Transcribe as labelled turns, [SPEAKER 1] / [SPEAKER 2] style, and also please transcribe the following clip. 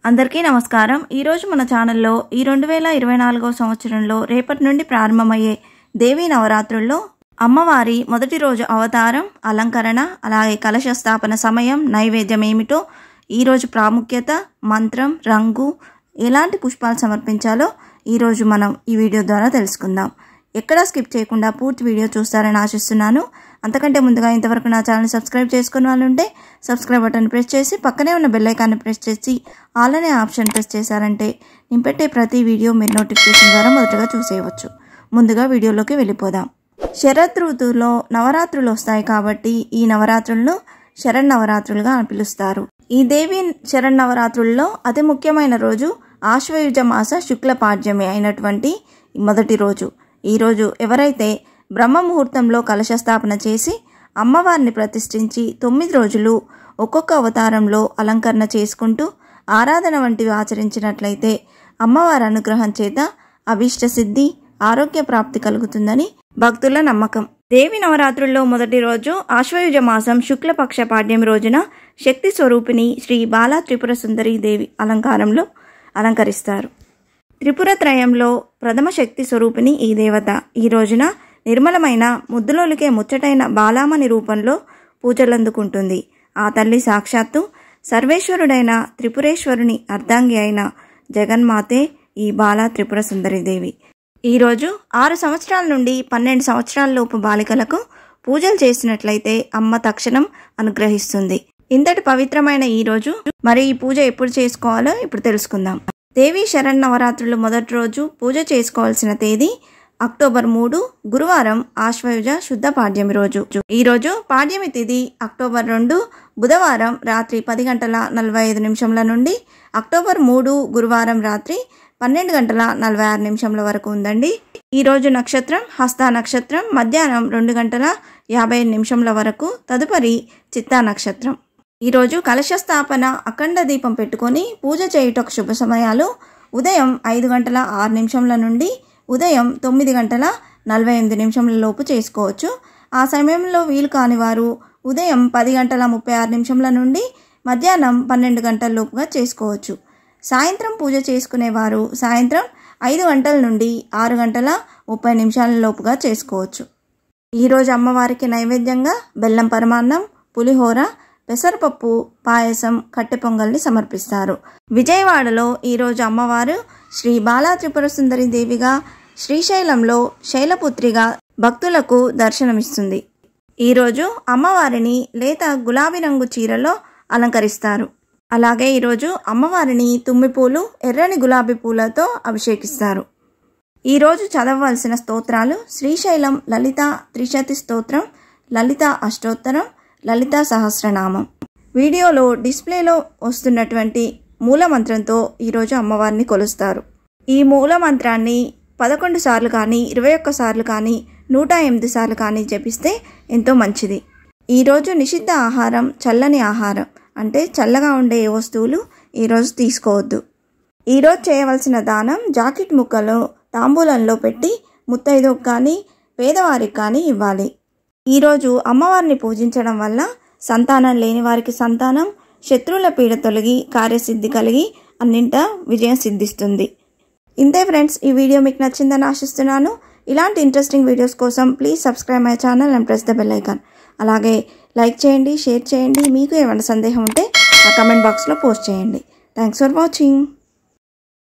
[SPEAKER 1] అందరికీ నమస్కారం। ఈ రోజు మన ఛానల్లో ఈ 2024వ సంవత్సరంలో రేపటి నుండి ప్రారంభమయ్యే దేవీ నవరాత్రుల్లో అమ్మవారి మొదటి రోజు అవతారం, అలంకరణ, అలాగే కలశ స్థాపన సమయం, నైవేద్యం ఏమిటో, ఈ రోజు ప్రాముఖ్యత, మంత్రం, రంగు, ఎలాంటి పుష్పాలు సమర్పించాలో ఈ రోజు మనం ఈ వీడియో ద్వారా తెలుసుకుందాం। ఎక్కడా స్కిప్ చేయకుండా పూర్తి వీడియో చూస్తారని ఆశిస్తున్నాను। అంతకంటే ముందుగా ఇంతవరకు నా ఛానల్ సబ్స్క్రైబ్ చేసుకున్న వాళ్ళు ఉంటే సబ్స్క్రైబ్ బటన్ ప్రెస్ చేసి పక్కనే ఉన్న బెల్ ఐకాన్ ప్రెస్ చేసి ఆల్ అనే ఆప్షన్ ప్రెస్ చేశారంటే నేను పెట్టే ప్రతి వీడియో మీరు నోటిఫికేషన్ ద్వారా మొదటగా చూసేయవచ్చు। ముందుగా వీడియోలోకి వెళ్ళిపోదాం। శరత్ ఋతువులో నవరాత్రులు వస్తాయి కాబట్టి ఈ నవరాత్రులను శరన్నవరాత్రులుగా పిలుస్తారు। ఈ దేవి శరన్నవరాత్రుల్లో అతి ముఖ్యమైన రోజు ఆశ్వయుజ మాస శుక్ల పాడ్యమి అయినటువంటి మొదటి రోజు। ఈ రోజు ఎవరైతే బ్రహ్మ ముహూర్తంలో కలశ స్థాపన చేసి అమ్మవారిని ప్రతిష్ఠించి 9 రోజులు ఒక్కొక్క అవతారంలో అలంకరణ చేసుకుంటూ ఆరాధన వంటివి ఆచరించినట్లయితే అమ్మవారి అనుగ్రహం చేత అభీష్ట సిద్ధి, ఆరోగ్య ప్రాప్తి కలుగుతుందని భక్తుల నమ్మకం। దేవి నవరాత్రుల్లో మొదటి రోజు ఆశ్వయుజ మాసం శుక్లపక్ష పాడ్యమి రోజున శక్తి స్వరూపిణి శ్రీ బాలా త్రిపుర సుందరీ దేవి అలంకారంలో అలంకరిస్తారు। త్రిపుర త్రయంలో ప్రథమ శక్తి స్వరూపిణి ఈ దేవత। ఈ రోజున నిర్మలమైన ముద్దులోలికే ముచ్చటైన బాలామణి రూపంలో పూజలందుకుంటుంది। ఆ తల్లి సాక్షాత్తు సర్వేశ్వరుడైన త్రిపురేశ్వరుని అర్ధాంగి అయిన జగన్మాతే ఈ బాలా త్రిపుర సుందరీదేవి। ఈరోజు 6 సంవత్సరాల నుండి 12 సంవత్సరాల లోపు బాలికలకు పూజలు చేసినట్లయితే అమ్మ తక్షణం అనుగ్రహిస్తుంది। ఇంతటి పవిత్రమైన ఈ రోజు మరి ఈ పూజ ఎప్పుడు చేసుకోవాలో ఇప్పుడు తెలుసుకుందాం। దేవీ శరన్నవరాత్రులు మొదటి రోజు పూజ చేసుకోవాల్సిన తేదీ అక్టోబర్ 3 గురువారం ఆశ్వయుజ శుద్ధ పాడ్యమి రోజు। ఈరోజు పాడ్యమి తిథి అక్టోబర్ 2 బుధవారం రాత్రి 10:45 నుండి అక్టోబర్ 3 గురువారం రాత్రి 12:46 వరకు ఉందండి। ఈరోజు నక్షత్రం హస్త నక్షత్రం మధ్యాహ్నం 2:55 వరకు, తదుపరి చిత్తా నక్షత్రం। ఈరోజు కలశ స్థాపన, అఖండ దీపం పెట్టుకొని పూజ చేయుటకు శుభ సమయాలు ఉదయం 5:06 నుండి ఉదయం 9:48 లోపు చేసుకోవచ్చు। ఆ సమయంలో వీలు కాని వారు ఉదయం 10:36 నుండి మధ్యాహ్నం 12 గంటల లోపుగా చేసుకోవచ్చు। సాయంత్రం పూజ చేసుకునేవారు సాయంత్రం 5 గంటల నుండి 6:30 లోపుగా చేసుకోవచ్చు। ఈరోజు అమ్మవారికి నైవేద్యంగా బెల్లం పరమాన్నం, పులిహోర, పెసరపప్పు పాయసం, కట్టె పొంగల్ని సమర్పిస్తారు। విజయవాడలో ఈరోజు అమ్మవారు శ్రీ బాలా త్రిపుర సుందరి దేవిగా, శ్రీశైలంలో శైలపుత్రిగా భక్తులకు దర్శనమిస్తుంది। ఈరోజు అమ్మవారిని లేత గులాబీ రంగు చీరలో అలంకరిస్తారు। అలాగే ఈరోజు అమ్మవారిని తుమ్మిపూలు, ఎర్రని గులాబీ పూలతో అభిషేకిస్తారు। ఈరోజు చదవవలసిన స్తోత్రాలు శ్రీశైలం లలిత త్రిశతి స్తోత్రం, లలిత అష్టోత్తరం, లలిత సహస్రనామం। వీడియోలో డిస్ప్లేలో వస్తున్నటువంటి మూలమంత్రంతో ఈరోజు అమ్మవారిని కొలుస్తారు। ఈ మూలమంత్రాన్ని 11 సార్లు కానీ 21 సార్లు కానీ 108 సార్లు కానీ జపిస్తే ఎంతో మంచిది। ఈరోజు నిషిద్ధ ఆహారం చల్లని ఆహారం, అంటే చల్లగా ఉండే ఏ వస్తువులు ఈరోజు తీసుకోవద్దు। ఈరోజు చేయవలసిన దానం జాకెట్ ముక్కలో తాంబూలంలో పెట్టి ముత్తైదుకు కానీ పేదవారికి కానీ ఇవ్వాలి। ఈరోజు అమ్మవారిని పూజించడం వల్ల సంతానం లేని వారికి సంతానం, శత్రువుల పీడ తొలగి కార్యసిద్ధి కలిగి అన్నింటా విజయం సిద్ధిస్తుంది। ఇంతే ఫ్రెండ్స్, ఈ వీడియో మీకు నచ్చిందని ఆశిస్తున్నాను। ఇలాంటి ఇంట్రెస్టింగ్ వీడియోస్ కోసం please subscribe my channel and press the bell icon. అలాగే లైక్ చేయండి, షేర్ చేయండి। మీకు ఏమైనా సందేహం ఉంటే ఆ కమెంట్ బాక్స్లో పోస్ట్ చేయండి। Thanks for watching.